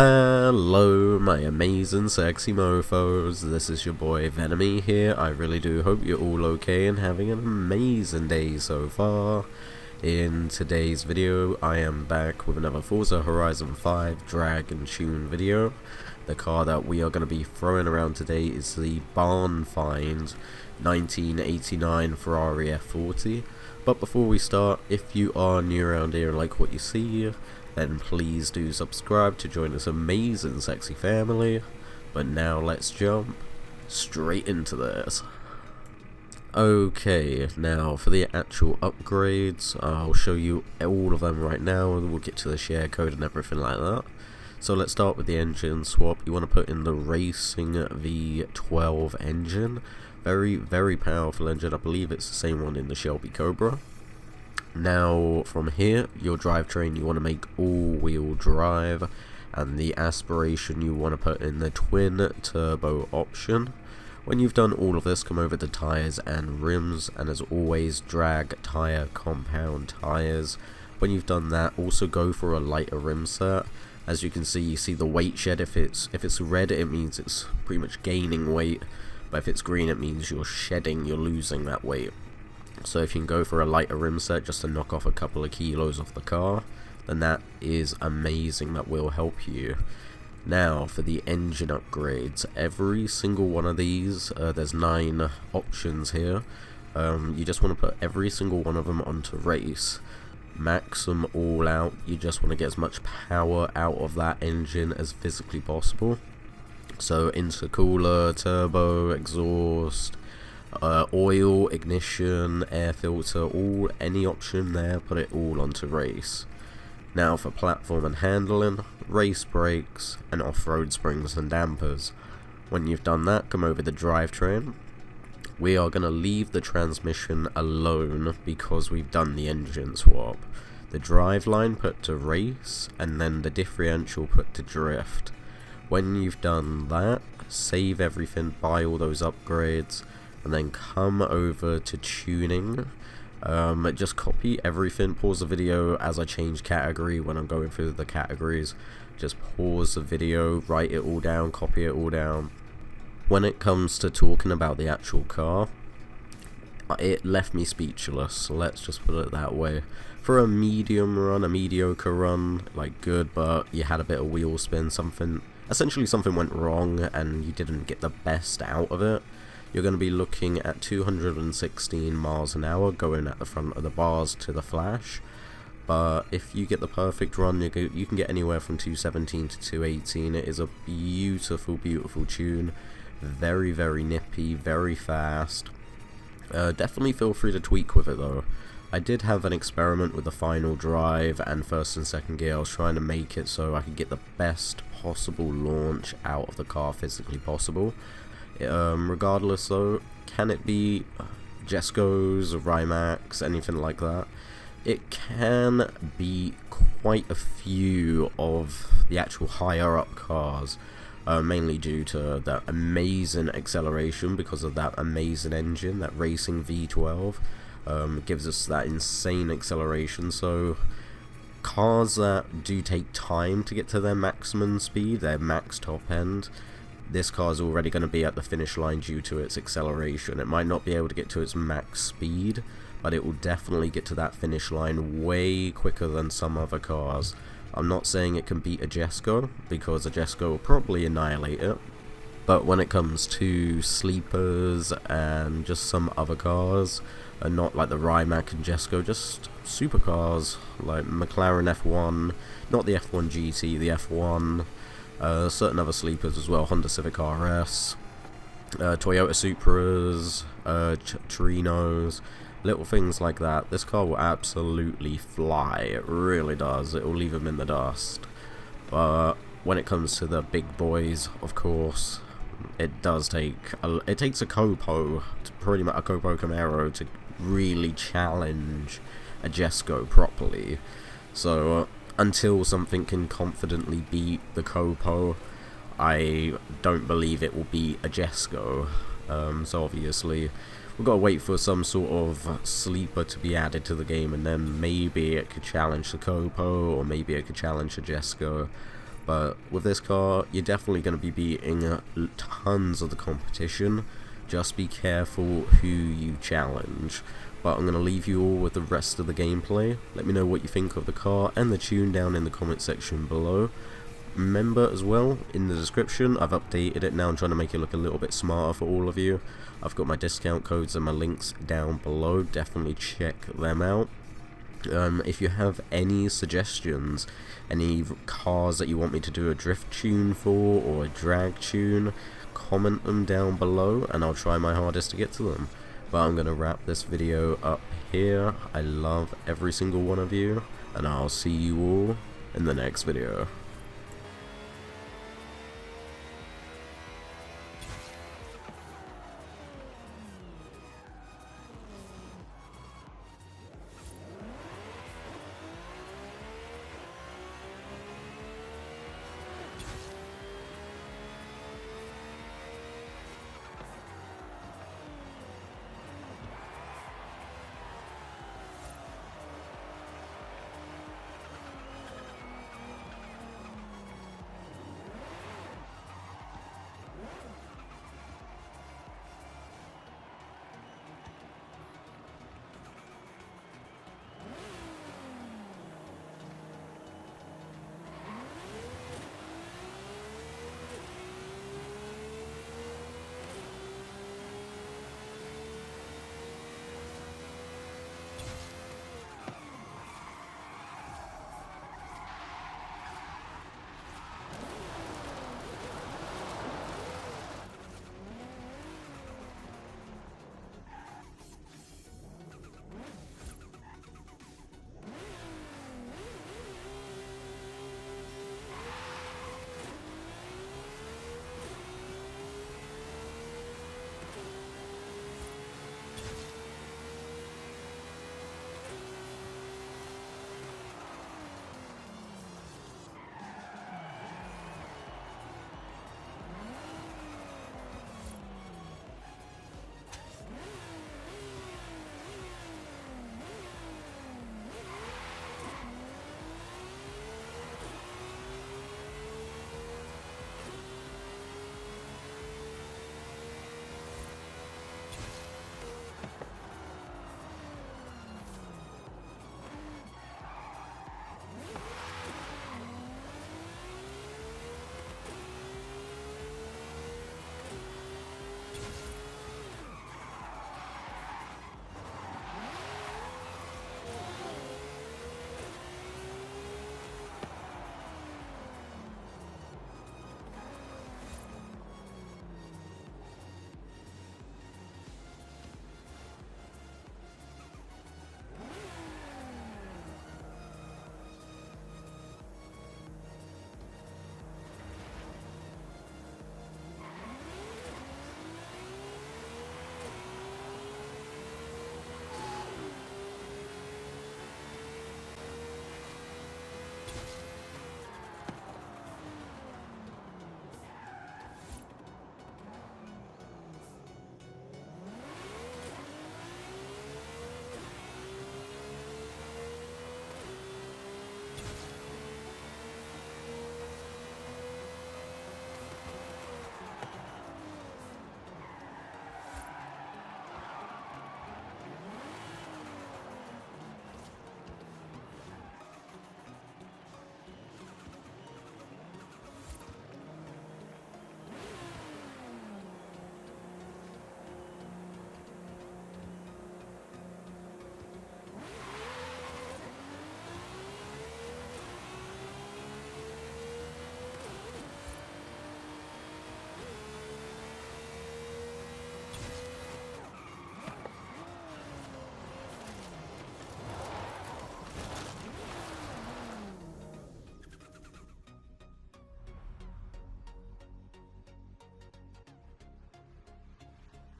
Hello my amazing sexy mofos, this is your boy Venemie here. I really do hope you're all okay and having an amazing day so far. In today's video I am back with another Forza Horizon 5 drag and tune video. The car that we are going to be throwing around today is the barn find 1989 Ferrari F40. But before we start, if you are new around here and like what you see, then please do subscribe to join this amazing sexy family. But now let's jump straight into this. Okay, now for the actual upgrades, I'll show you all of them right now, and we'll get to the share code and everything like that. So let's start with the engine swap. You want to put in the Racing V12 engine. Very powerful engine. I believe it's the same one in the Shelby Cobra. Now from here, your drivetrain you want to make all-wheel drive, and the aspiration you want to put in the twin turbo option. When you've done all of this, come over to tires and rims, and as always drag tire compound tires. When you've done that, also go for a lighter rim set. As you can see, you see the weight shed. If it's red, it means it's pretty much gaining weight, but if it's green, it means you're shedding, you're losing that weight. So if you can go for a lighter rim set just to knock off a couple of kilos off the car, then that is amazing, that will help you. Now for the engine upgrades, every single one of these, there's 9 options here, you just want to put every single one of them onto race. Max them all out. You just want to get as much power out of that engine as physically possible. So intercooler, turbo, exhaust, oil, ignition, air filter, any option there, put it all onto race. Now for platform and handling, race brakes and off-road springs and dampers. When you've done that, come over the drivetrain. We are going to leave the transmission alone because we've done the engine swap. The driveline put to race, and then the differential put to drift. When you've done that, save everything, buy all those upgrades, and then come over to tuning. Just copy everything, pause the video as I change category when I'm going through the categories. Just pause the video, write it all down, copy it all down. When it comes to talking about the actual car, it left me speechless, let's just put it that way. For a medium run, a mediocre run, like good, but you had a bit of wheel spin, essentially something went wrong and you didn't get the best out of it. You're going to be looking at 216 miles an hour going at the front of the bars to the flash. But if you get the perfect run, you can get anywhere from 217 to 218. It is a beautiful tune. Very nippy, very fast. Definitely feel free to tweak with it though. I did have an experiment with the final drive and first and second gear. I was trying to make it so I could get the best possible launch out of the car physically possible. Regardless though, can it be Jesco's, Rimax, anything like that? It can be quite a few of the actual higher up cars, mainly due to that amazing acceleration because of that amazing engine, that Racing V12. Gives us that insane acceleration. So cars that do take time to get to their maximum speed, their max top end, this car is already going to be at the finish line due to its acceleration. It might not be able to get to its max speed, but it will definitely get to that finish line way quicker than some other cars. I'm not saying it can beat a Jesco, because a Jesco will probably annihilate it. But when it comes to sleepers and just some other cars, and not like the Rimac and Jesco, just supercars like McLaren F1, not the F1 GT, the F1, certain other sleepers as well, Honda Civic RS, Toyota Supras, Trinos, little things like that. This car will absolutely fly, it really does, it will leave them in the dust. But when it comes to the big boys, of course, it takes a Copo, pretty much a Copo Camaro, to really challenge a Jesco properly. So until something can confidently beat the Copo, I don't believe it will beat a Jesco. So obviously we've got to wait for some sort of sleeper to be added to the game, and then maybe it could challenge the Copo, or maybe it could challenge a Jesco. But with this car, you're definitely going to be beating tons of the competition. Just be careful who you challenge. But I'm going to leave you all with the rest of the gameplay. Let me know what you think of the car and the tune down in the comment section below. Remember as well, in the description, I've updated it now. I'm trying to make it look a little bit smarter for all of you. I've got my discount codes and my links down below. Definitely check them out. If you have any suggestions, any cars that you want me to do a drift tune for or a drag tune, comment them down below and I'll try my hardest to get to them. But I'm going to wrap this video up here. I love every single one of you, and I'll see you all in the next video.